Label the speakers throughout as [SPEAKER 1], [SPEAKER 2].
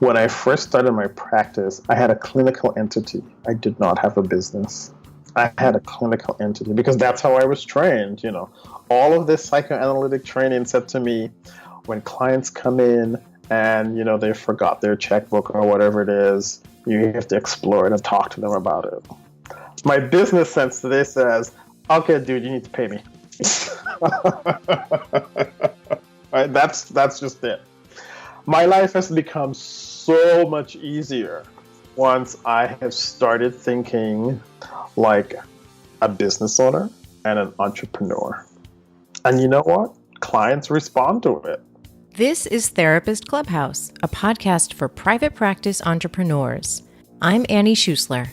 [SPEAKER 1] When I first started my practice, I had a clinical entity. I did not have a business. I had a clinical entity because that's how I was trained. All of this psychoanalytic training said to me, when clients come in and, they forgot their checkbook or whatever it is, you have to explore it and talk to them about it. My business sense today says, okay, dude, you need to pay me. Right? That's just it. My life has become so much easier once I have started thinking like a business owner and an entrepreneur. And you know what? Clients respond to it.
[SPEAKER 2] This is Therapist Clubhouse, a podcast for private practice entrepreneurs. I'm Annie Schusler.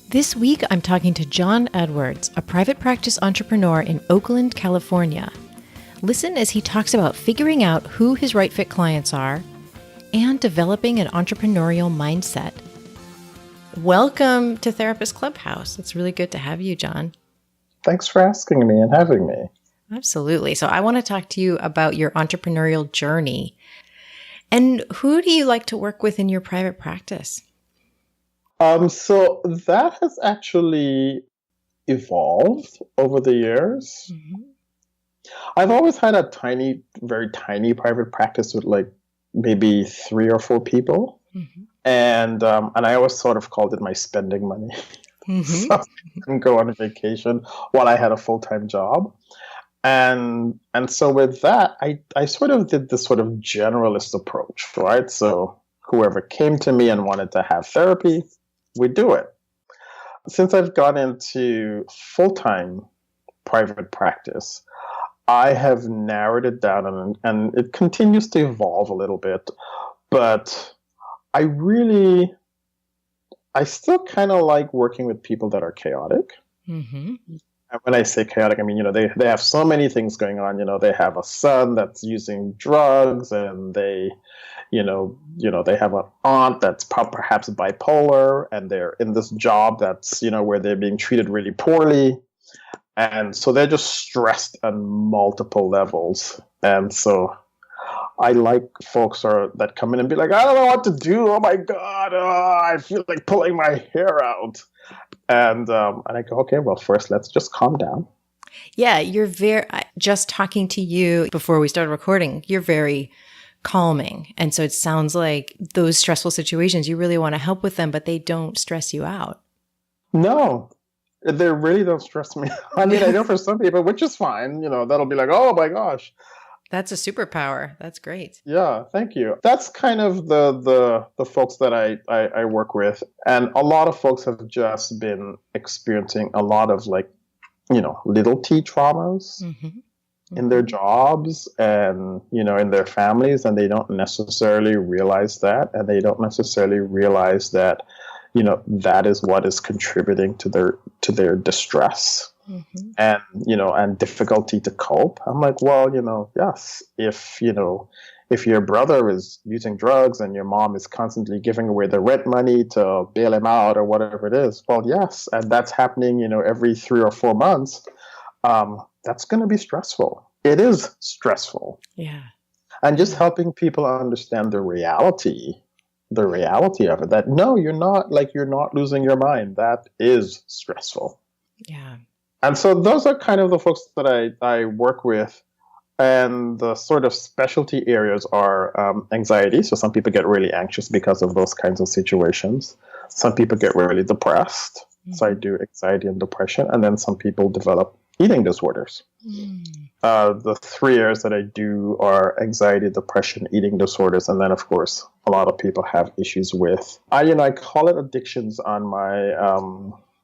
[SPEAKER 2] This week, I'm talking to John Edwards, a private practice entrepreneur in Oakland, California. Listen as he talks about figuring out who his right fit clients are and developing an entrepreneurial mindset. Welcome to Therapist Clubhouse. It's really good to have you, John.
[SPEAKER 1] Thanks for asking me and having me.
[SPEAKER 2] Absolutely. So I want to talk to you about your entrepreneurial journey. And who do you like to work with in your private practice?
[SPEAKER 1] So that has actually evolved over the years. Mm-hmm. I've always had a very tiny private practice with like maybe 3 or 4 people. Mm-hmm. And I always sort of called it my spending money. Mm-hmm. So I couldn't go on vacation while I had a full-time job. And so with that, I sort of did this sort of generalist approach, right? So whoever came to me and wanted to have therapy, we do it. Since I've gone into full-time private practice, I have narrowed it down and it continues to evolve a little bit, but I still kind of like working with people that are chaotic. Mm-hmm. And when I say chaotic, I mean, they have so many things going on. They have a son that's using drugs and they have an aunt that's perhaps bipolar and they're in this job that's, where they're being treated really poorly. And so they're just stressed on multiple levels. And so I like folks that come in and be like, I don't know what to do. Oh my God, I feel like pulling my hair out. And I go, okay, well, first let's just calm down.
[SPEAKER 2] Yeah, just talking to you before we started recording, you're very calming. And so it sounds like those stressful situations, you really want to help with them, but they don't stress you out.
[SPEAKER 1] No, they really don't stress me. I mean, I know for some people, which is fine, that'll be like, oh my gosh.
[SPEAKER 2] That's a superpower. That's great.
[SPEAKER 1] Yeah, thank you. That's kind of the folks that I work with. And a lot of folks have just been experiencing a lot of little T traumas. Mm-hmm. In their jobs and, in their families, and they don't necessarily realize that. And they don't necessarily realize that, that is what is contributing to their distress. Mm-hmm. And, and difficulty to cope. I'm like, well, yes, if your brother is using drugs and your mom is constantly giving away the rent money to bail him out or whatever it is, well, yes, and that's happening, every 3 or 4 months. That's going to be stressful. It is stressful.
[SPEAKER 2] Yeah.
[SPEAKER 1] And just helping people understand the reality of it, that no, you're not losing your mind. That is stressful.
[SPEAKER 2] Yeah. And
[SPEAKER 1] so those are kind of the folks that I work with. And the sort of specialty areas are anxiety. So some people get really anxious because of those kinds of situations. Some people get really depressed. Mm-hmm. So I do anxiety and depression. And then some people develop eating disorders. Mm. The 3 areas that I do are anxiety, depression, eating disorders, and then of course a lot of people have issues with I call it addictions on my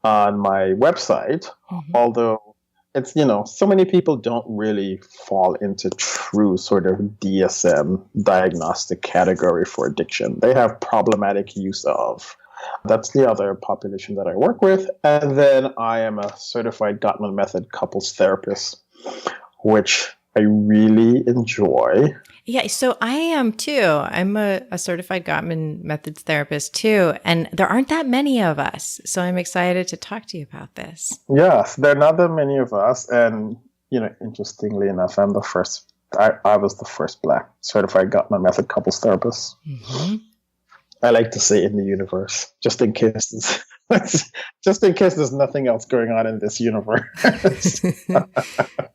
[SPEAKER 1] website, mm-hmm. Although it's so many people don't really fall into true sort of DSM diagnostic category for addiction. They have problematic use of. That's the other population that I work with. And then I am a certified Gottman Method couples therapist, which I really enjoy.
[SPEAKER 2] Yeah, so I am too. I'm a certified Gottman Method therapist too. And there aren't that many of us. So I'm excited to talk to you about this.
[SPEAKER 1] Yes, there are not that many of us. And, interestingly enough, I was the first Black certified Gottman Method couples therapist. Mm-hmm. I like to say in the universe, just in case just in case there's nothing else going on in this universe.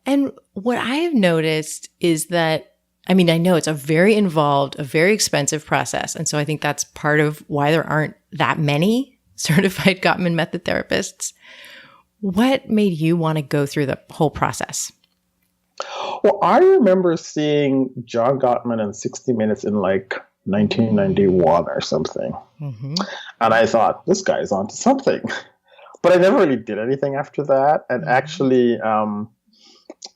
[SPEAKER 2] And what I have noticed is that, I mean, I know it's a very involved, a very expensive process. And so I think that's part of why there aren't that many certified Gottman Method therapists. What made you want to go through the whole process?
[SPEAKER 1] Well, I remember seeing John Gottman in 60 Minutes in like 1991 or something. Mm-hmm. And I thought, this guy's onto something. But I never really did anything after that. And actually,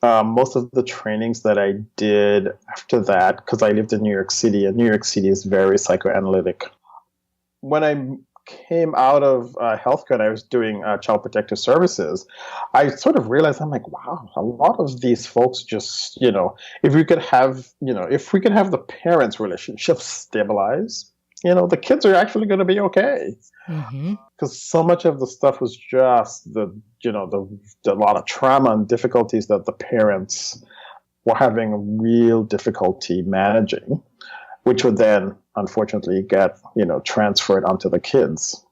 [SPEAKER 1] most of the trainings that I did after that, because I lived in New York City, and New York City is very psychoanalytic. When I came out of healthcare and I was doing child protective services, I sort of realized, I'm like, wow, a lot of these folks just, if we could have the parents' relationships stabilize, the kids are actually going to be okay. Because so much of the stuff was just the lot of trauma and difficulties that the parents were having real difficulty managing, which would then unfortunately get, transferred onto the kids.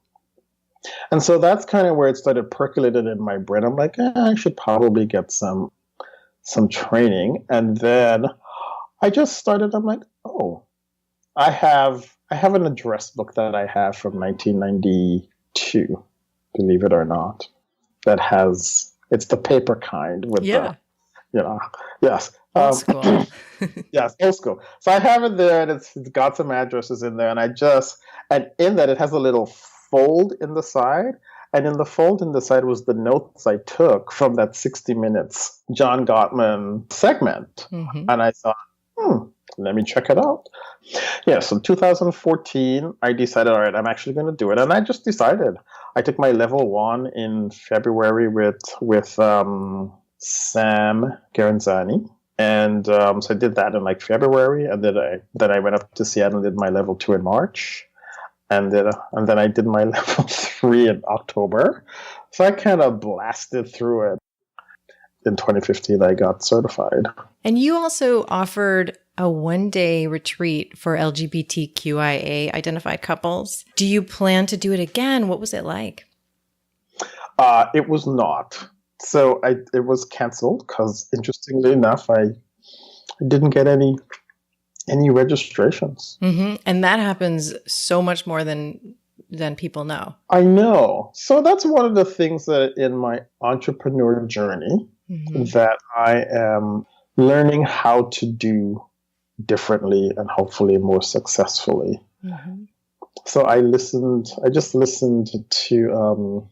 [SPEAKER 1] And so that's kind of where it started percolating in my brain. I'm like, I should probably get some training. And then I just started, I'm like, oh, I have an address book that I have from 1992, believe it or not, that it's the paper kind with the, yes.
[SPEAKER 2] Old school.
[SPEAKER 1] Yes, old school. So I have it there, and it's got some addresses in there, and in that it has a little fold in the side, and in the fold in the side was the notes I took from that 60 Minutes John Gottman segment, and I thought, let me check it out. Yeah, so 2014, I decided, all right, I'm actually going to do it, and I just decided. I took my level 1 in February with Sam Garanzani. And so I did that in like February, and then I went up to Seattle and did my level 2 in March, and then I did my level 3 in October. So I kind of blasted through it. In 2015, I got certified.
[SPEAKER 2] And you also offered a 1-day retreat for LGBTQIA identified couples. Do you plan to do it again? What was it like?
[SPEAKER 1] It was not. So it was canceled because, interestingly enough, I didn't get any registrations.
[SPEAKER 2] And that happens so much more than people know.
[SPEAKER 1] I know. So that's one of the things that in my entrepreneur journey that I am learning how to do differently and hopefully more successfully. So I just listened to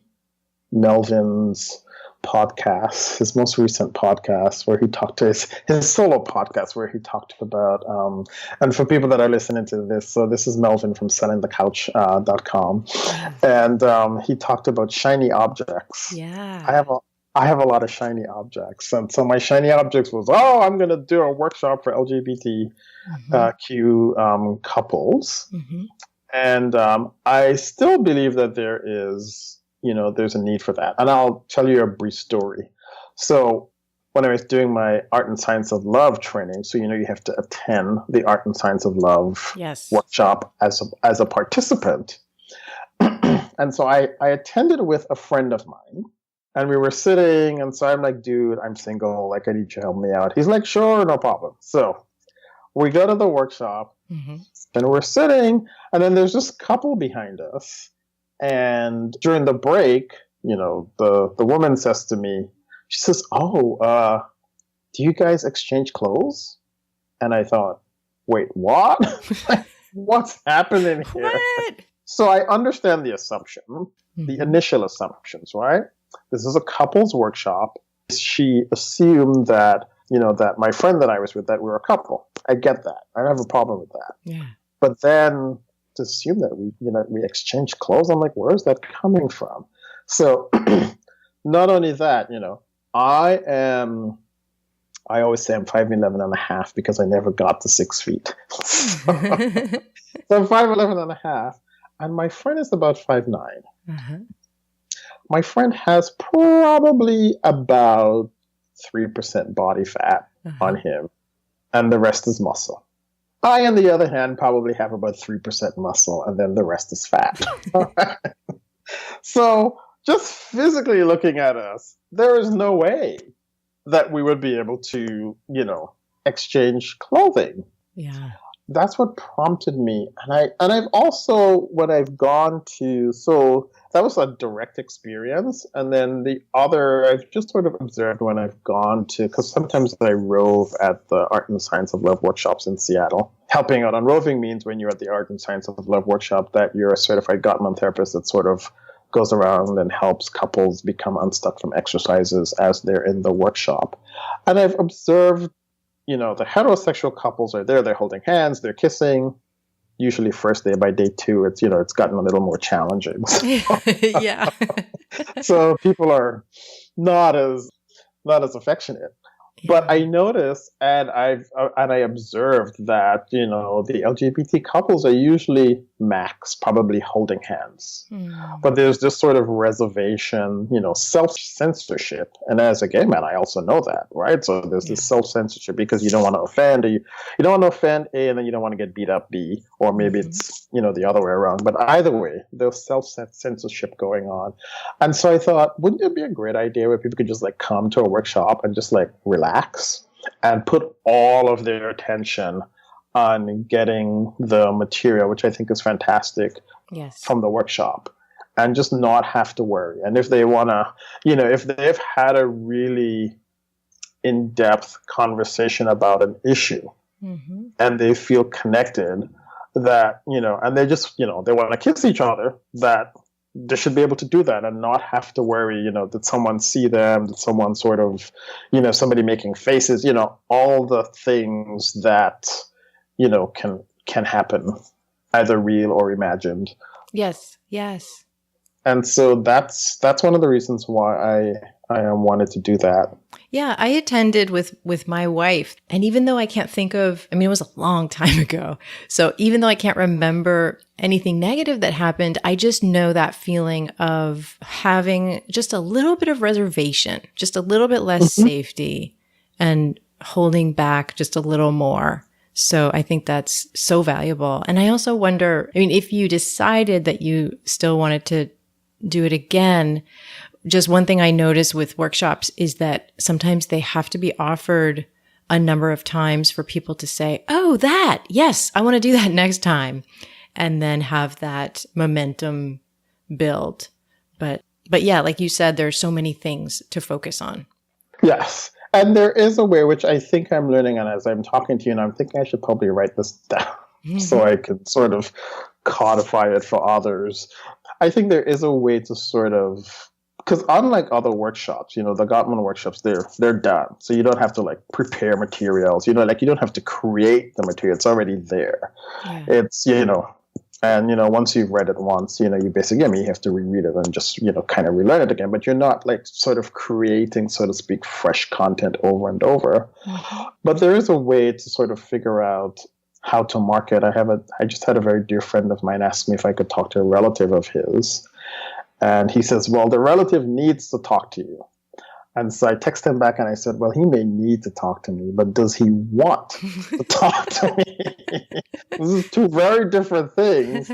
[SPEAKER 1] Melvin's podcast, his most recent podcast, where he talked to his solo podcast, where he talked about, and for people that are listening to this, so this is Melvin from sellingthecouch.com, and he talked about shiny objects.
[SPEAKER 2] Yeah.
[SPEAKER 1] I have a lot of shiny objects, and so my shiny objects was, I'm going to do a workshop for LGBTQ couples, and I still believe that there's a need for that. And I'll tell you a brief story. So when I was doing my Art and Science of Love training, so you have to attend the Art and Science of Love workshop as a participant. And so I attended with a friend of mine, and we were sitting, and so I'm like, dude, I'm single, like I need you to help me out. He's like, sure, no problem. So we go to the workshop, and we're sitting, and then there's this couple behind us. And during the break, the woman says to me, she says, do you guys exchange clothes? And I thought, wait, what? What's happening here?
[SPEAKER 2] What?
[SPEAKER 1] So I understand the assumption, the initial assumptions, right? This is a couples workshop. She assumed that, that my friend that I was with, that we were a couple. I get that. I don't have a problem with that. Yeah. But then to assume that we exchange clothes, I'm like, where is that coming from? So not only that, I always say I'm 5'11" and a half because I never got to 6 feet. So I'm 5'11" and a half, and my friend is about 5'9". My friend has probably about 3% body fat on him, and the rest is muscle. I, on the other hand, probably have about 3% muscle, and then the rest is fat. So just physically looking at us, there is no way that we would be able to, exchange clothing.
[SPEAKER 2] Yeah.
[SPEAKER 1] That's what prompted me. And I've also, when I've gone to, so that was a direct experience. And then the other, I've just sort of observed when I've gone to, because sometimes I rove at the Art and Science of Love workshops in Seattle. Helping out on roving means when you're at the Art and Science of Love workshop that you're a certified Gottman therapist that sort of goes around and helps couples become unstuck from exercises as they're in the workshop. And I've observed, the heterosexual couples are there, they're holding hands, they're kissing. Usually first day, by day 2, it's gotten a little more challenging.
[SPEAKER 2] Yeah.
[SPEAKER 1] So people are not as affectionate. But I noticed, and I observed that the LGBT couples are usually max probably holding hands, but there's this sort of reservation, self-censorship. And as a gay man, I also know that, right? So there's this self-censorship because you don't want to offend, or you don't want to offend A, and then you don't want to get beat up B, or maybe it's the other way around. But either way, there's self-censorship going on. And so I thought, wouldn't it be a great idea where people could just come to a workshop and just relax and put all of their attention on getting the material, which I think is fantastic, from the workshop, and just not have to worry. And if they want to, if they've had a really in-depth conversation about an issue and they feel connected, that, and they just, they want to kiss each other, that they should be able to do that and not have to worry, did someone see them? Did someone sort of, somebody making faces, all the things that, can happen, either real or imagined.
[SPEAKER 2] Yes. Yes.
[SPEAKER 1] And so that's one of the reasons why I wanted to do that.
[SPEAKER 2] Yeah, I attended with my wife. And even though I can't think of, it was a long time ago. So even though I can't remember anything negative that happened, I just know that feeling of having just a little bit of reservation, just a little bit less safety, and holding back just a little more. So I think that's so valuable. And I also wonder, if you decided that you still wanted to do it again, just one thing I notice with workshops is that sometimes they have to be offered a number of times for people to say, oh, yes, I want to do that next time. And then have that momentum build. But yeah, like you said, there's so many things to focus on.
[SPEAKER 1] Yes. And there is a way, which I think I'm learning, and as I'm talking to you, and I'm thinking I should probably write this down so I can sort of codify it for others. I think there is a way to sort of, because unlike other workshops, the Gottman workshops, they're done. So you don't have to prepare materials, you don't have to create the material. It's already there. Yeah. It's, and, once you've read it once, you basically, you have to reread it and just, kind of relearn it again. But you're not sort of creating, so to speak, fresh content over and over. But there is a way to sort of figure out how to market. I just had a very dear friend of mine ask me if I could talk to a relative of his. And he says, well, the relative needs to talk to you. And so I texted him back and I said, well, he may need to talk to me, but does he want to talk to me? This is two very different things.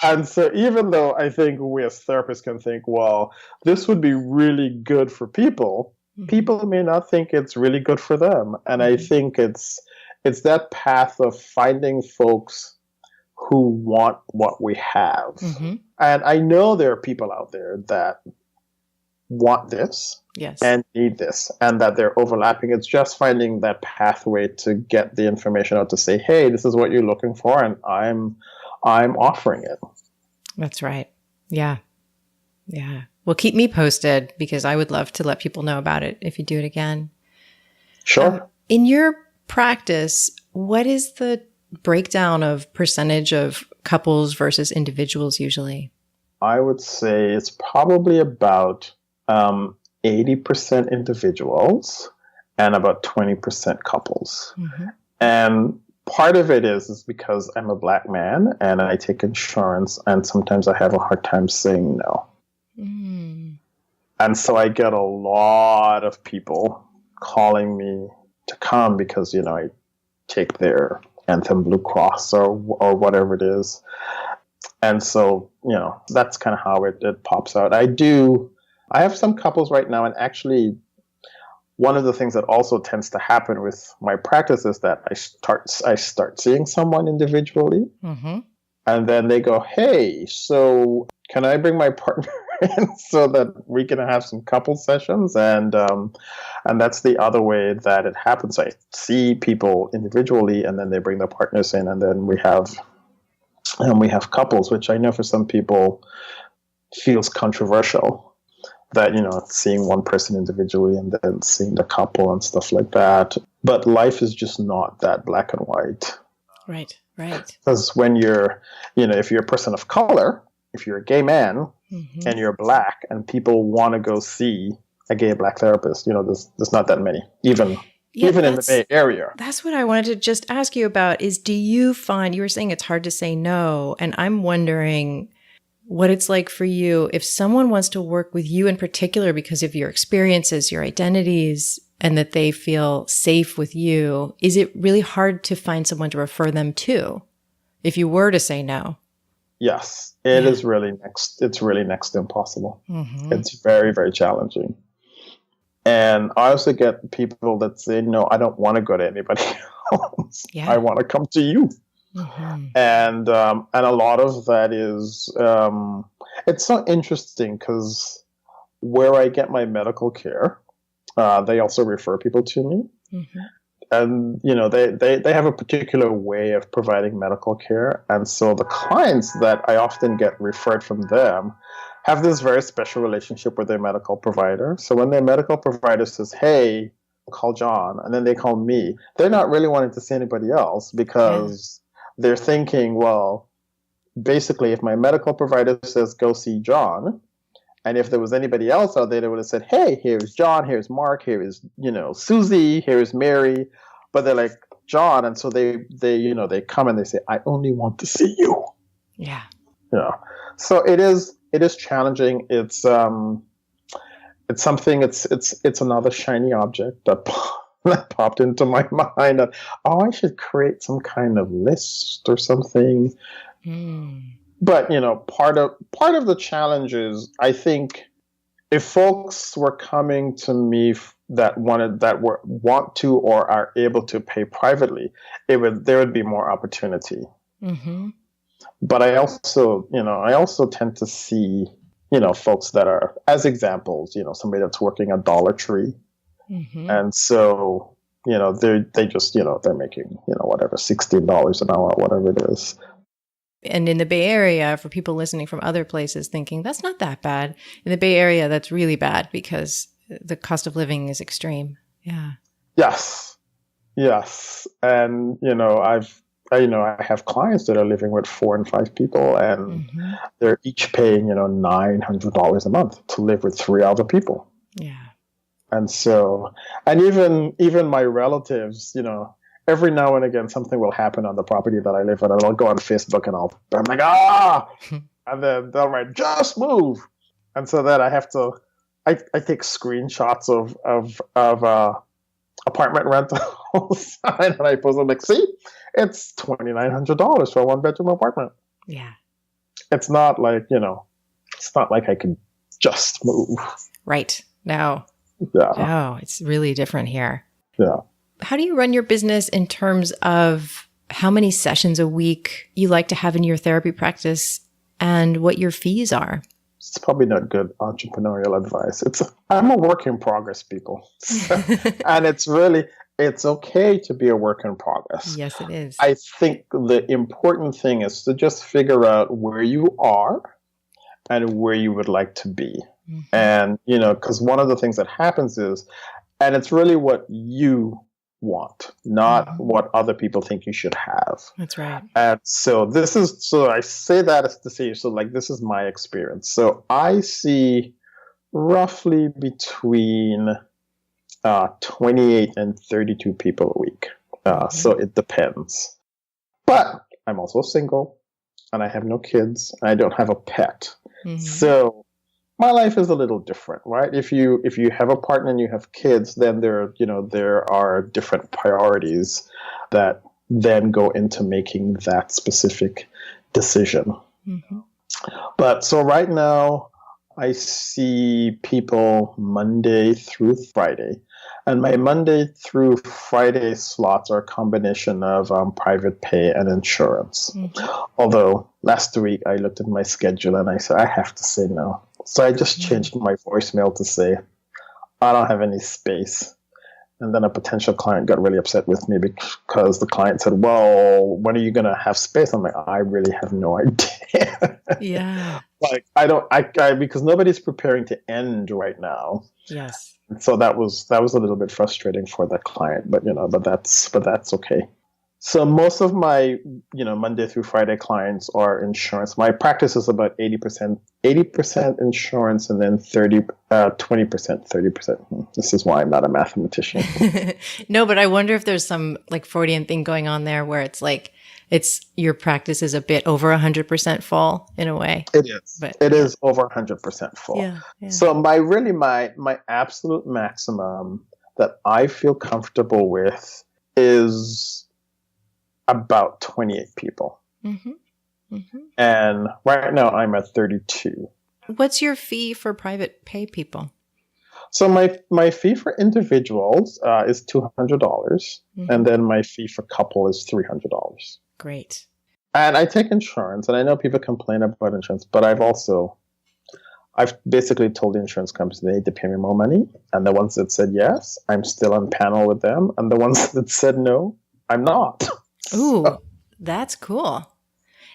[SPEAKER 1] And so even though I think we as therapists can think, well, this would be really good for people, people may not think it's really good for them. And I think it's that path of finding folks who want what we have. And I know there are people out there that want this and need this, and that they're overlapping. It's just finding that pathway to get the information out to say, hey, this is what you're looking for, and I'm offering it.
[SPEAKER 2] That's right. Yeah. Well, keep me posted, because I would love to let people know about it if you do it again.
[SPEAKER 1] Sure.
[SPEAKER 2] In your practice, what is the breakdown of percentage of couples versus individuals usually?
[SPEAKER 1] I would say it's probably about 80% individuals and about 20% couples. And part of it is because I'm a Black man and I take insurance, and sometimes I have a hard time saying no. And so I get a lot of people calling me to come because, I take their Anthem Blue Cross or whatever it is. And so, that's kind of how it pops out. I have some couples right now, and actually one of the things that also tends to happen with my practice is that I start seeing someone individually,
[SPEAKER 2] Mm-hmm.
[SPEAKER 1] and then they go, "Hey, so can I bring my partner in so that we can have some couple sessions?" And that's the other way that it happens. I see people individually, and then they bring their partners in, and then we have couples, which I know for some people feels controversial. That, seeing one person individually and then seeing the couple and stuff like that. But life is just not that black and white.
[SPEAKER 2] Right.
[SPEAKER 1] Because when if you're a person of color, if you're a gay man and you're black and people want to go see a gay black therapist, there's not that many, even in the Bay Area.
[SPEAKER 2] That's what I wanted to just ask you about is, do you find, you were saying it's hard to say no, and I'm wondering what it's like for you if someone wants to work with you in particular because of your experiences, your identities, and that they feel safe with you. Is it really hard to find someone to refer them to if you were to say no?
[SPEAKER 1] Yes, it is really it's really next to impossible. Mm-hmm. It's very, very challenging. And I also get people that say, no, I don't want to go to anybody else. Yeah. I want to come to you. Mm-hmm. And a lot of that is, it's so interesting because where I get my medical care, they also refer people to me. Mm-hmm. And, they have a particular way of providing medical care. And so the clients that I often get referred from them have this very special relationship with their medical provider. So when their medical provider says, hey, call John, and then they call me, they're not really wanting to see anybody else because they're thinking, well, basically, if my medical provider says, go see John, and if there was anybody else out there, they would have said, hey, here's John, here's Mark, here is, Susie, here's Mary. But they're like, John. And so they come and they say, I only want to see you.
[SPEAKER 2] Yeah.
[SPEAKER 1] So it is challenging. It's something, it's another shiny object that popped into my mind that, I should create some kind of list or something. But part of the challenge is, I think, if folks were coming to me that want to or are able to pay privately, there would be more opportunity. Mm-hmm. But I also tend to see folks that are, as examples, somebody that's working at Dollar Tree. Mm-hmm. And so, they just, they're making, whatever, $16 an hour, whatever it is.
[SPEAKER 2] And in the Bay Area, for people listening from other places thinking, that's not that bad. In the Bay Area, that's really bad because the cost of living is extreme. Yeah. Yes.
[SPEAKER 1] And, I have clients that are living with 4 and 5 people, and they're each paying, $900 a month to live with 3 other people.
[SPEAKER 2] Yeah.
[SPEAKER 1] And so, and even my relatives, every now and again, something will happen on the property that I live in, and I'll go on Facebook and I'm like, and then they'll write, just move. And so then I have to, I take screenshots of apartment rentals and I post them like, see, it's $2,900 for a 1-bedroom apartment.
[SPEAKER 2] Yeah.
[SPEAKER 1] It's not like, it's not like I can just move.
[SPEAKER 2] Right. No.
[SPEAKER 1] Yeah.
[SPEAKER 2] No, it's really different here.
[SPEAKER 1] Yeah.
[SPEAKER 2] How do you run your business in terms of how many sessions a week you like to have in your therapy practice and what your fees are?
[SPEAKER 1] It's probably not good entrepreneurial advice. I'm a work in progress, people. And it's okay to be a work in progress.
[SPEAKER 2] Yes, it is.
[SPEAKER 1] I think the important thing is to just figure out where you are and where you would like to be. Mm-hmm. And, because one of the things that happens is, and it's really what you want, not what other people think you should have.
[SPEAKER 2] That's right.
[SPEAKER 1] And so I say that as to say, so like, this is my experience. So I see roughly between 28 and 32 people a week. So it depends. But I'm also single and I have no kids and I don't have a pet. Mm-hmm. So my life is a little different, right? If you have a partner and you have kids, then there are different priorities that then go into making that specific decision.
[SPEAKER 2] Mm-hmm.
[SPEAKER 1] But so right now, I see people Monday through Friday. And my Monday through Friday slots are a combination of private pay and insurance.
[SPEAKER 2] Mm-hmm.
[SPEAKER 1] Although last week I looked at my schedule and I said, I have to say no. So I just changed my voicemail to say, I don't have any space. And then a potential client got really upset with me because the client said, well, when are you going to have space? I'm like, I really have no idea.
[SPEAKER 2] Yeah.
[SPEAKER 1] Like, because nobody's preparing to end right now.
[SPEAKER 2] Yes.
[SPEAKER 1] So that was a little bit frustrating for the client, but that's okay. So most of my, Monday through Friday clients are insurance. My practice is about 80% insurance and then 20%, 30%. This is why I'm not a mathematician.
[SPEAKER 2] No, but I wonder if there's some like Freudian thing going on there where it's like, your practice is a bit over 100% full in a way.
[SPEAKER 1] It is. But it is over 100% full.
[SPEAKER 2] Yeah, yeah.
[SPEAKER 1] So my absolute maximum that I feel comfortable with is about 28 people. Mm-hmm. Mm-hmm. And right now I'm at 32.
[SPEAKER 2] What's your fee for private pay people?
[SPEAKER 1] So my fee for individuals is $200, mm-hmm. and then my fee for couple is $300.
[SPEAKER 2] Great.
[SPEAKER 1] And I take insurance, and I know people complain about insurance, but I've basically told the insurance companies they need to pay me more money, and the ones that said yes, I'm still on panel with them, and the ones that said no, I'm not.
[SPEAKER 2] Ooh, that's cool.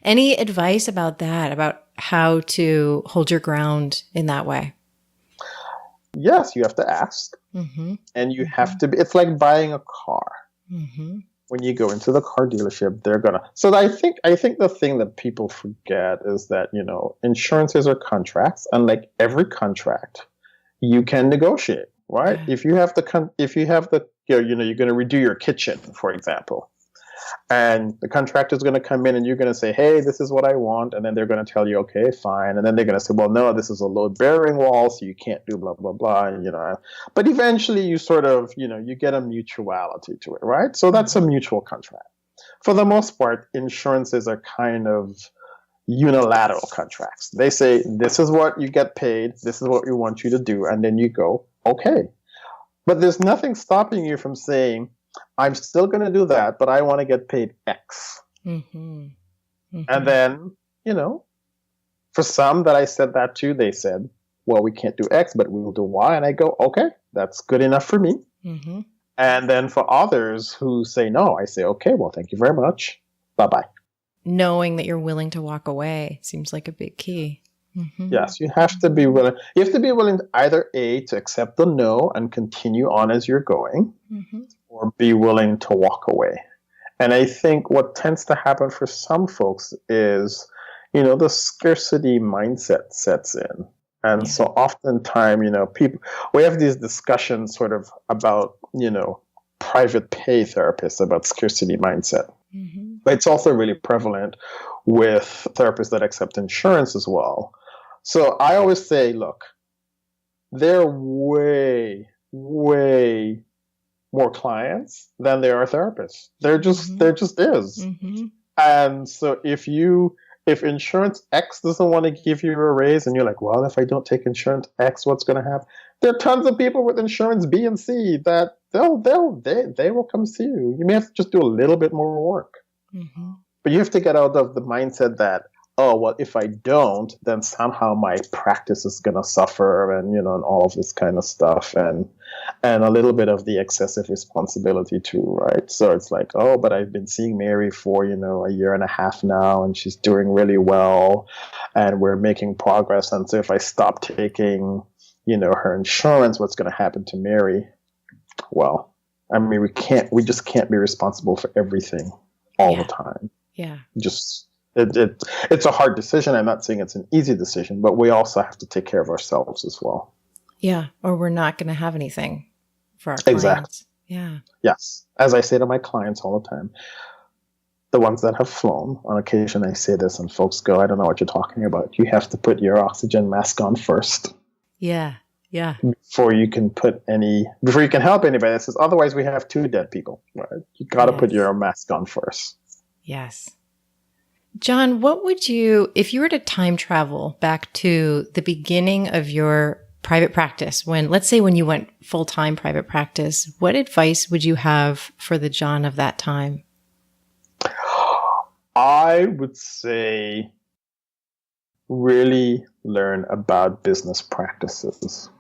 [SPEAKER 2] Any advice about that, about how to hold your ground in that way?
[SPEAKER 1] Yes, you have to ask. Mm-hmm. And you have to be, it's like buying a car. Mm-hmm. When you go into the car dealership, they're going to. So I think the thing that people forget is that, insurances are contracts. And like every contract, you can negotiate, right? Yeah. If you have you're going to redo your kitchen, for example. And the contractor is going to come in and you're going to say, hey, this is what I want. And then they're going to tell you, okay, fine. And then they're going to say, well, no, this is a load-bearing wall, so you can't do blah, blah, blah. And, but eventually you sort of, you get a mutuality to it, right? So that's a mutual contract. For the most part, insurances are kind of unilateral contracts. They say, this is what you get paid. This is what we want you to do. And then you go, okay. But there's nothing stopping you from saying, I'm still going to do that, but I want to get paid X. Mm-hmm. Mm-hmm. And then, for some that I said that to, they said, well, we can't do X, but we'll do Y. And I go, okay, that's good enough for me. Mm-hmm. And then for others who say no, I say, okay, well, thank you very much. Bye-bye.
[SPEAKER 2] Knowing that you're willing to walk away seems like a big key. Mm-hmm.
[SPEAKER 1] Yes, you have to be willing. You have to be willing to either A, to accept the no and continue on as you're going, mm-hmm. or be willing to walk away. And I think what tends to happen for some folks is, the scarcity mindset sets in. And so oftentimes, we have these discussions sort of about, private pay therapists about scarcity mindset. Mm-hmm. But it's also really prevalent with therapists that accept insurance as well. So I always say, look, there are way, way more clients than there are therapists. There just is. Mm-hmm. And so if insurance X doesn't want to give you a raise and you're like, well, if I don't take insurance X, what's going to happen? There are tons of people with insurance B and C that they will come see you. You may have to just do a little bit more work. Mm-hmm. But you have to get out of the mindset that, oh, well, if I don't, then somehow my practice is going to suffer and, and all of this kind of stuff and a little bit of the excessive responsibility too, right? So it's like, oh, but I've been seeing Mary for, a year and a half now and she's doing really well and we're making progress. And so if I stop taking, her insurance, what's going to happen to Mary? Well, I mean, we just can't be responsible for everything all the time. Yeah. It's a hard decision. I'm not saying it's an easy decision, but we also have to take care of ourselves as well.
[SPEAKER 2] Yeah. Or we're not going to have anything for our clients.
[SPEAKER 1] Exactly.
[SPEAKER 2] Yeah.
[SPEAKER 1] Yes. As I say to my clients all the time, the ones that have flown, on occasion I say this and folks go, I don't know what you're talking about. You have to put your oxygen mask on first.
[SPEAKER 2] Yeah. Yeah.
[SPEAKER 1] before you can help anybody. It says, otherwise we have 2 dead people, right? You got to put your mask on first.
[SPEAKER 2] Yes. John, what would you, if you were to time travel back to the beginning of your private practice, let's say when you went full-time private practice, what advice would you have for the John of that time?
[SPEAKER 1] I would say really learn about business practices.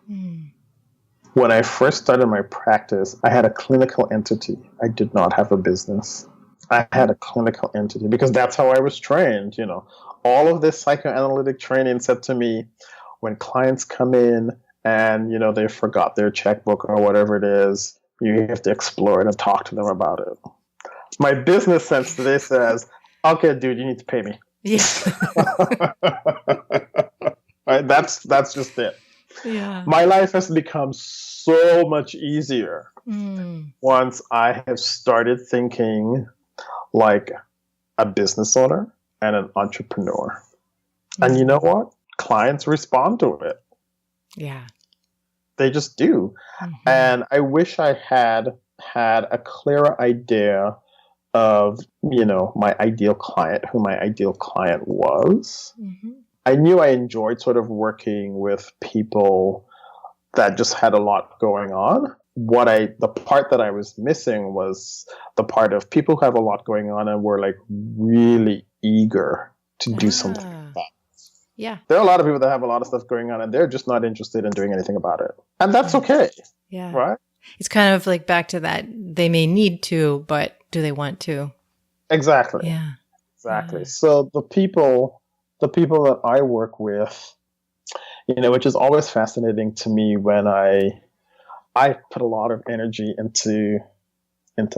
[SPEAKER 1] When I first started my practice, I had a clinical entity. I did not have a business. I had a clinical entity because that's how I was trained. All of this psychoanalytic training said to me, when clients come in and, they forgot their checkbook or whatever it is, you have to explore it and talk to them about it. My business sense today says, okay, dude, you need to pay me.
[SPEAKER 2] Yeah.
[SPEAKER 1] Right? That's just it.
[SPEAKER 2] Yeah.
[SPEAKER 1] My life has become so much easier once I have started thinking like a business owner and an entrepreneur. And you know what? Clients respond to it.
[SPEAKER 2] Yeah.
[SPEAKER 1] They just do. And I wish I had a clearer idea of, my ideal client, who my ideal client was. I knew I enjoyed sort of working with people that just had a lot going on. The part that I was missing was the part of people who have a lot going on and were like really eager to do something like that.
[SPEAKER 2] Yeah.
[SPEAKER 1] There are a lot of people that have a lot of stuff going on and they're just not interested in doing anything about it. And that's okay.
[SPEAKER 2] Yeah.
[SPEAKER 1] Right?
[SPEAKER 2] It's kind of like back to that. They may need to, but do they want to?
[SPEAKER 1] Exactly.
[SPEAKER 2] Yeah.
[SPEAKER 1] Exactly. So the people that I work with, which is always fascinating to me when I put a lot of energy into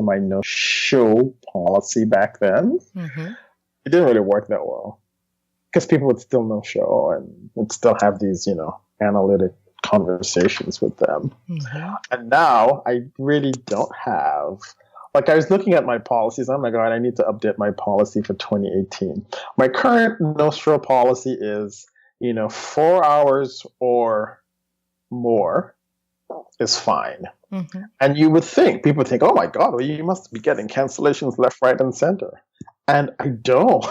[SPEAKER 1] my no-show policy back then. It didn't really work that well because people would still no-show and would still have these, analytic conversations with them. And now I really don't have. Like I was looking at my policies. Oh my God, I need to update my policy for 2018. My current no-show policy is, 4 hours or more is fine. And you would think, people would think, oh my God, well, you must be getting cancellations left, right, and center. And I don't.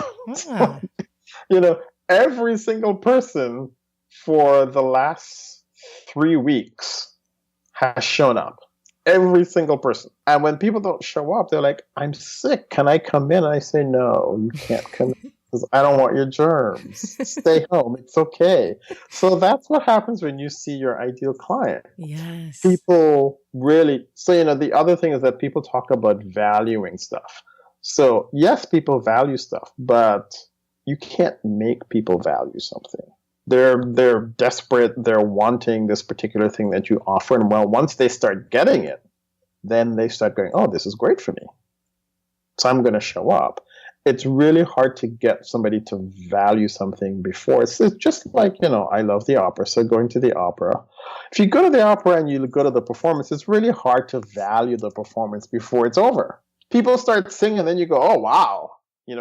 [SPEAKER 1] Every single person for the last 3 weeks has shown up. Every single person. And when people don't show up, they're like, I'm sick. Can I come in? And I say, no, you can't come in because I don't want your germs. Stay home. It's okay. So that's what happens when you see your ideal client.
[SPEAKER 2] Yes.
[SPEAKER 1] People really, so, the other thing is that people talk about valuing stuff. So yes, people value stuff, but you can't make people value something. They're desperate. They're wanting this particular thing that you offer. And once they start getting it, then they start going, oh, this is great for me. So I'm going to show up. It's really hard to get somebody to value something before. It's just like, I love the opera. So going to the opera. If you go to the opera and you go to the performance, it's really hard to value the performance before it's over. People start singing, and then you go, oh, wow,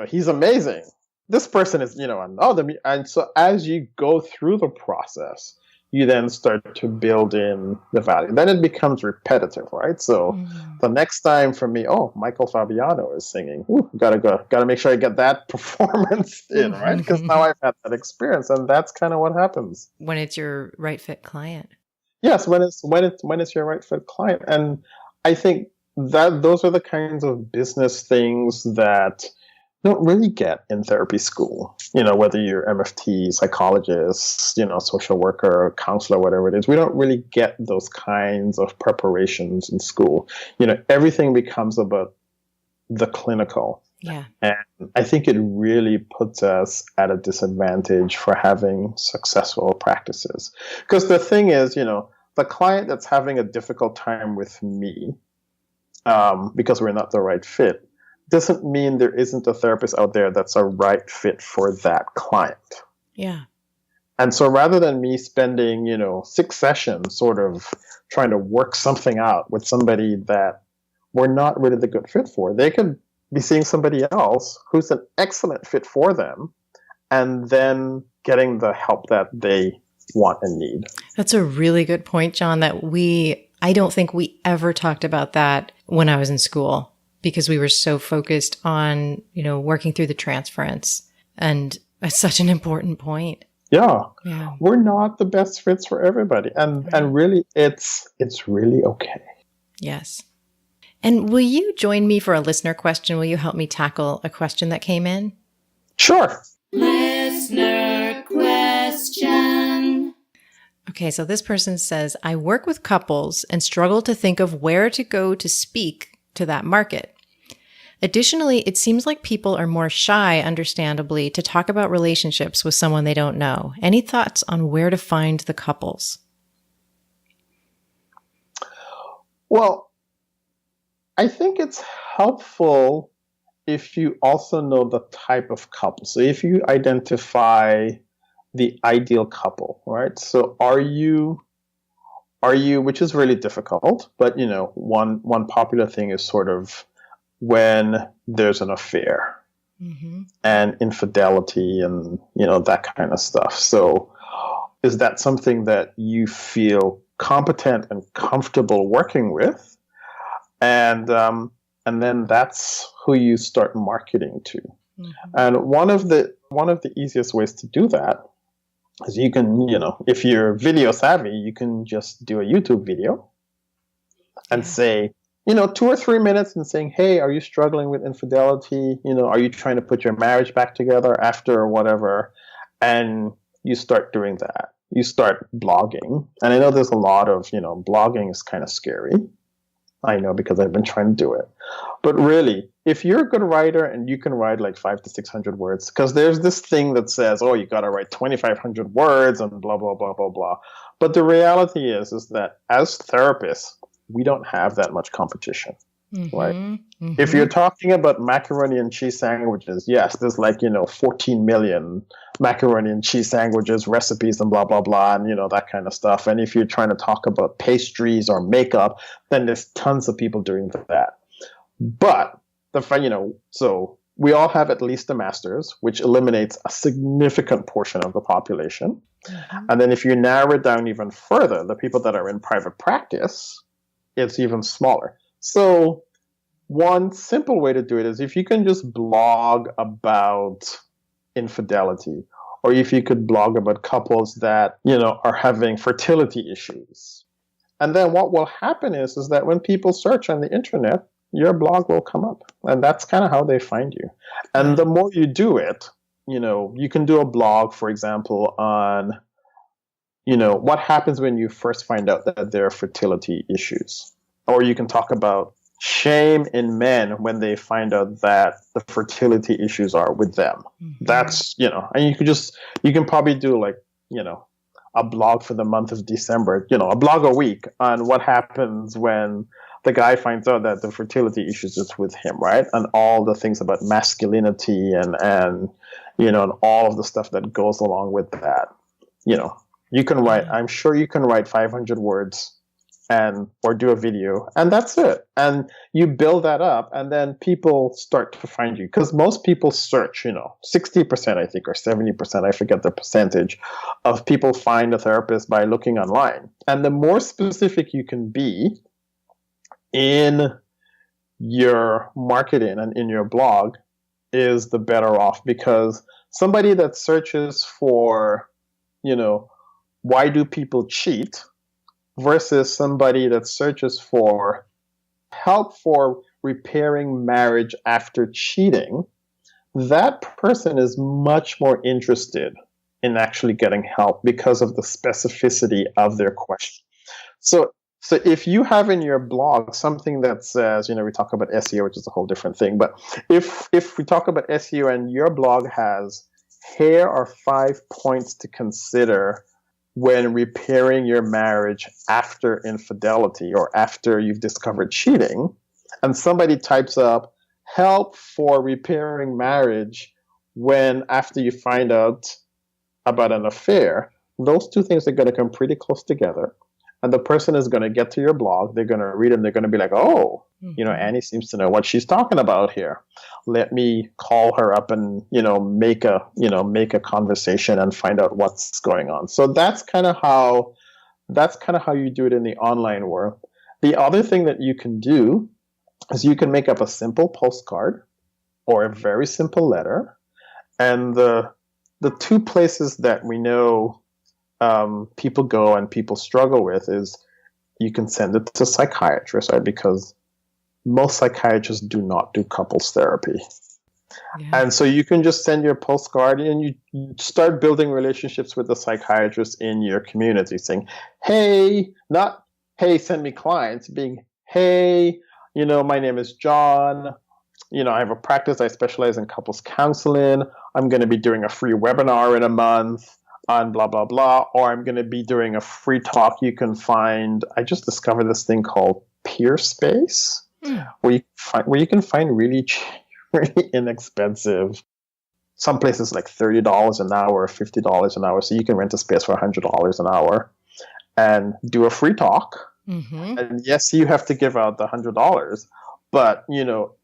[SPEAKER 1] he's amazing. This person is, and so as you go through the process, you then start to build in the value. Then it becomes repetitive, right? So the next time for me, oh, Michael Fabiano is singing. Ooh, gotta make sure I get that performance in, right? Because now I've had that experience, and that's kind of what happens
[SPEAKER 2] when it's your right fit client.
[SPEAKER 1] Yes, when it's your right fit client, and I think that those are the kinds of business things that don't really get in therapy school, whether you're MFT, psychologist, social worker, counselor, whatever it is. We don't really get those kinds of preparations in school. Everything becomes about the clinical.
[SPEAKER 2] Yeah.
[SPEAKER 1] And I think it really puts us at a disadvantage for having successful practices. Because the thing is, the client that's having a difficult time with me, because we're not the right fit, doesn't mean there isn't a therapist out there that's a right fit for that client.
[SPEAKER 2] Yeah.
[SPEAKER 1] And so rather than me spending, 6 sessions sort of trying to work something out with somebody that we're not really the good fit for, they could be seeing somebody else who's an excellent fit for them and then getting the help that they want and need.
[SPEAKER 2] That's a really good point, John, that I don't think we ever talked about that when I was in school because we were so focused on, working through the transference. And it's such an important point.
[SPEAKER 1] Yeah.
[SPEAKER 2] Yeah.
[SPEAKER 1] We're not the best fits for everybody. And really, it's really okay.
[SPEAKER 2] Yes. And will you join me for a listener question? Will you help me tackle a question that came in?
[SPEAKER 1] Sure.
[SPEAKER 3] Listener question.
[SPEAKER 2] Okay, so this person says, I work with couples and struggle to think of where to go to speak to that market. Additionally, it seems like people are more shy, understandably, to talk about relationships with someone they don't know. Any thoughts on where to find the couples?
[SPEAKER 1] Well, I think it's helpful if you also know the type of couple. So if you identify the ideal couple, right? So are you, which is really difficult, but one popular thing is sort of when there's an affair and infidelity and, that kind of stuff. So is that something that you feel competent and comfortable working with? And then that's who you start marketing to. And one of the easiest ways to do that is you can, if you're video savvy, you can just do a YouTube video and say, 2 or 3 minutes and saying, hey, are you struggling with infidelity? Are you trying to put your marriage back together after or whatever? And you start doing that. You start blogging. And I know there's a lot of, blogging is kind of scary. I know because I've been trying to do it. But really, if you're a good writer and you can write like 500 to 600 words, because there's this thing that says, oh, you got to write 2,500 words and blah, blah, blah, blah, blah. But the reality is that as therapists, we don't have that much competition, right? If you're talking about macaroni and cheese sandwiches, yes, there's 14 million macaroni and cheese sandwiches, recipes and blah, blah, blah, and, that kind of stuff. And if you're trying to talk about pastries or makeup, then there's tons of people doing that. But so we all have at least a master's, which eliminates a significant portion of the population. And then if you narrow it down even further, the people that are in private practice, it's even smaller. So one simple way to do it is if you can just blog about infidelity, or if you could blog about couples that, are having fertility issues. And then what will happen is that when people search on the internet, your blog will come up. And that's kind of how they find you. And the more you do it, you can do a blog, for example, on what happens when you first find out that there are fertility issues. Or you can talk about shame in men when they find out that the fertility issues are with them. That's, and you can probably do a blog for the month of December, a blog a week on what happens when the guy finds out that the fertility issues is with him, right? And all the things about masculinity and all of the stuff that goes along with that. You can write, I'm sure you can write 500 words or do a video, and that's it. And you build that up, and then people start to find you. Because most people search, 60%, I think, or 70%, I forget the percentage, of people find a therapist by looking online. And the more specific you can be in your marketing and in your blog is the better off, because somebody that searches for, why do people cheat versus somebody that searches for help for repairing marriage after cheating, that person is much more interested in actually getting help because of the specificity of their question. So if you have in your blog something that says, we talk about SEO, which is a whole different thing, but if we talk about SEO and your blog has, here are 5 points to consider when repairing your marriage after infidelity or after you've discovered cheating, and somebody types up help for repairing marriage after you find out about an affair, those two things are going to come pretty close together. And the person is going to get to your blog. They're going to read them. They're going to be like, oh, Annie seems to know what she's talking about here. Let me call her up and, make a conversation and find out what's going on. So that's kind of how you do it in the online world. The other thing that you can do is you can make up a simple postcard or a very simple letter. And the two places that we know people go and people struggle with is you can send it to psychiatrists, right? Because most psychiatrists do not do couples therapy. Yeah. And so you can just send your postcard and you start building relationships with the psychiatrists in your community, saying, hey, not, hey, send me clients, being, hey, my name is John. I have a practice. I specialize in couples counseling. I'm going to be doing a free webinar in a month on blah, blah, blah. Or I'm going to be doing a free talk you can find. I just discovered this thing called Peerspace, where you can find really inexpensive. Some places like $30 an hour, $50 an hour. So you can rent a space for $100 an hour and do a free talk. Mm-hmm. And yes, you have to give out the $100. But,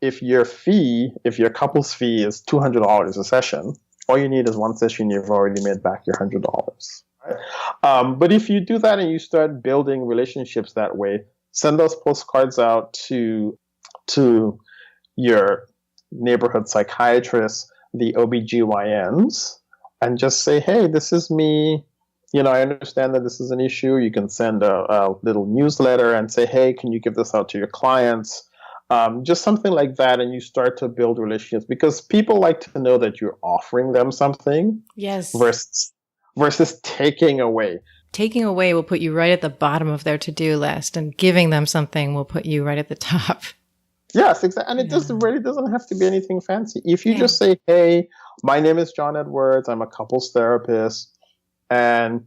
[SPEAKER 1] if your couple's fee is $200 a session, all you need is one session, you've already made back your $100. Right? But if you do that and you start building relationships that way, send those postcards out to your neighborhood psychiatrists, the OBGYNs, and just say, hey, this is me. I understand that this is an issue. You can send a little newsletter and say, hey, can you give this out to your clients? Just something like that, and you start to build relationships because people like to know that you're offering them something.
[SPEAKER 2] Yes.
[SPEAKER 1] Versus taking away.
[SPEAKER 2] Taking away will put you right at the bottom of their to-do list, and giving them something will put you right at the top.
[SPEAKER 1] Yes, exactly. And it really doesn't have to be anything fancy. If you just say, hey, my name is John Edwards, I'm a couples therapist, and,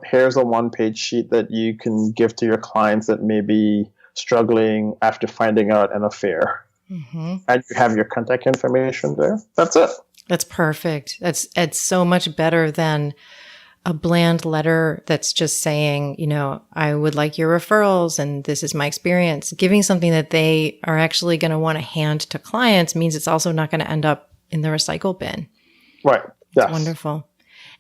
[SPEAKER 1] here's a one-page sheet that you can give to your clients that may be struggling after finding out an affair. Mm-hmm. And you have your contact information there. That's it. That's
[SPEAKER 2] perfect. It's so much better than a bland letter that's just saying, I would like your referrals and this is my experience. Giving something that they are actually going to want to hand to clients means it's also not going to end up in the recycle bin.
[SPEAKER 1] Right.
[SPEAKER 2] That's wonderful.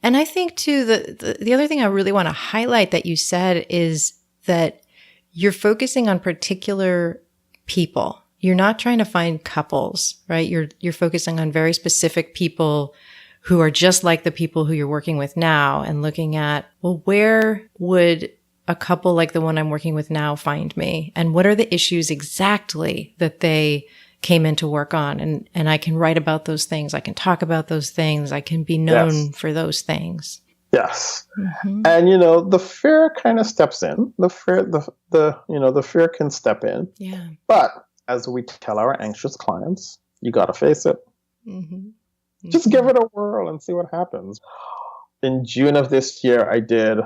[SPEAKER 2] And I think too, the other thing I really want to highlight that you said is that you're focusing on particular people. You're not trying to find couples, right? You're focusing on very specific people who are just like the people who you're working with now and looking at, well, where would a couple like the one I'm working with now find me? And what are the issues exactly that they came in to work on? And I can write about those things. I can talk about those things. I can be known for those things.
[SPEAKER 1] Yes. Mm-hmm. And, the fear kind of steps in. The fear can step in.
[SPEAKER 2] Yeah.
[SPEAKER 1] But as we tell our anxious clients, you got to face it. Mm-hmm. Mm-hmm. Just give it a whirl and see what happens. In June of this year, I did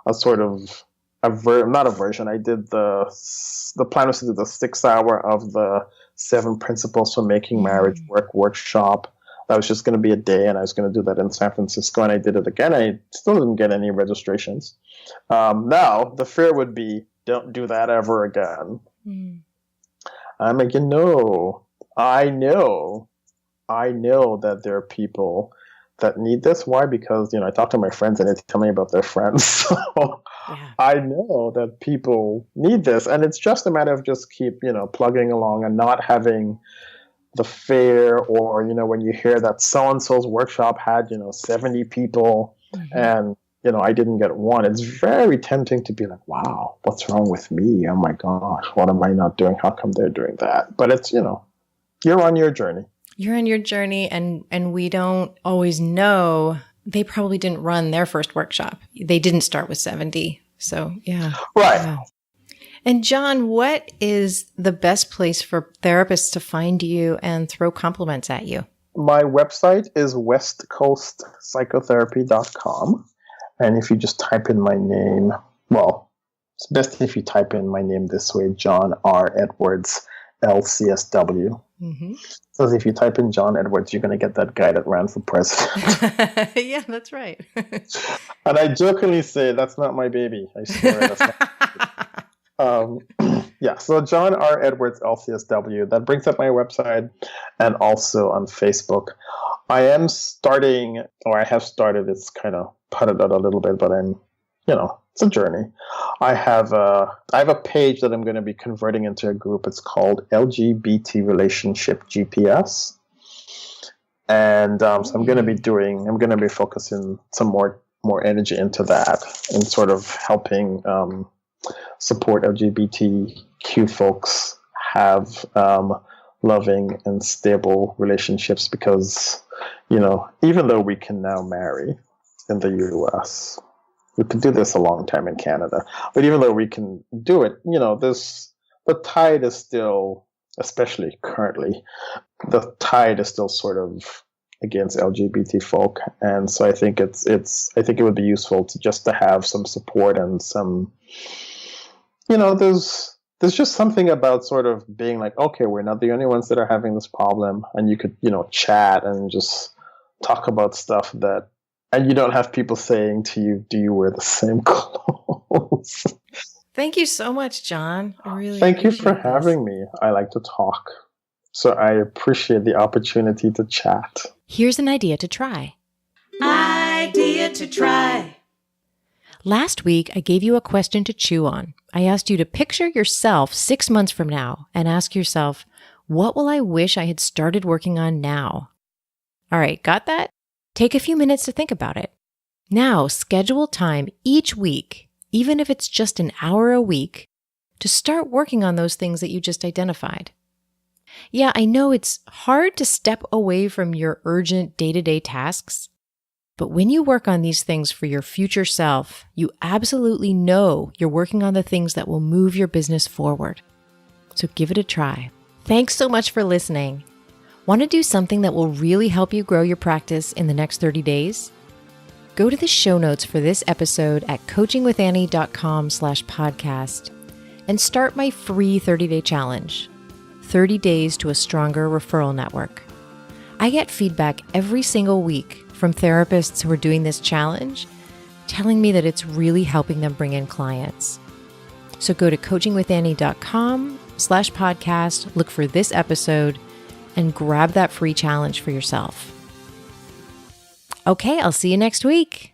[SPEAKER 1] a sort of not a version. I did the plan was to do the 6 hour of the 7 principles for making marriage work workshop. That was just going to be a day, and I was going to do that in San Francisco, and I did it again. I still didn't get any registrations. Now, the fear would be, don't do that ever again. Mm. I'm like, I know that there are people that need this. Why? Because, I talk to my friends, and they tell me about their friends. So I know that people need this, and it's just a matter of just keep, plugging along and not having the fear, or when you hear that so-and-so's workshop had 70 people and I didn't get one. It's very tempting to be like, wow, what's wrong with me? Oh my gosh, what am I not doing? How come they're doing that? But it's you're on your journey.
[SPEAKER 2] You're on your journey, and we don't always know. They probably didn't run their first workshop. They didn't start with 70. So yeah.
[SPEAKER 1] Right.
[SPEAKER 2] Yeah. And John, what is the best place for therapists to find you and throw compliments at you?
[SPEAKER 1] My website is westcoastpsychotherapy.com. And if you just type in my name, well, it's best if you type in my name this way, John R. Edwards, LCSW. Mm-hmm. So if you type in John Edwards, you're going to get that guy that ran for president.
[SPEAKER 2] Yeah, that's right.
[SPEAKER 1] And I jokingly say, that's not my baby. I swear that's not my baby. Um, yeah, so John R. Edwards, LCSW. That brings up my website and also on Facebook. I am starting, or I have started, it's kind of putted out a little bit, but it's a journey. I have a page that I'm going to be converting into a group. It's called LGBT Relationship GPS. And so I'm going to be focusing some more energy into that and sort of helping support LGBTQ folks have loving and stable relationships because, even though we can now marry in the US, we could do this a long time in Canada, but even though we can do it, the tide is still, especially currently, the tide is still sort of against LGBT folk, and so I think I think it would be useful to have some support and some, there's just something about sort of being like, okay, we're not the only ones that are having this problem, and you could chat and just talk about stuff and you don't have people saying to you, do you wear the same clothes?
[SPEAKER 2] Thank you so much, John. I really
[SPEAKER 1] Thank you for
[SPEAKER 2] appreciate
[SPEAKER 1] having me. I like to talk, so I appreciate the opportunity to chat.
[SPEAKER 2] Here's an idea to try.
[SPEAKER 3] Idea to try.
[SPEAKER 2] Last week, I gave you a question to chew on. I asked you to picture yourself 6 months from now and ask yourself, what will I wish I had started working on now? All right, got that? Take a few minutes to think about it. Now, schedule time each week, even if it's just an hour a week, to start working on those things that you just identified. Yeah, I know it's hard to step away from your urgent day-to-day tasks, but when you work on these things for your future self, you absolutely know you're working on the things that will move your business forward. So give it a try. Thanks so much for listening. Want to do something that will really help you grow your practice in the next 30 days? Go to the show notes for this episode at coachingwithannie.com/podcast and start my free 30-day challenge, 30 Days to a Stronger Referral Network. I get feedback every single week from therapists who are doing this challenge, telling me that it's really helping them bring in clients. So go to coachingwithannie.com/podcast, look for this episode, and grab that free challenge for yourself. Okay, I'll see you next week.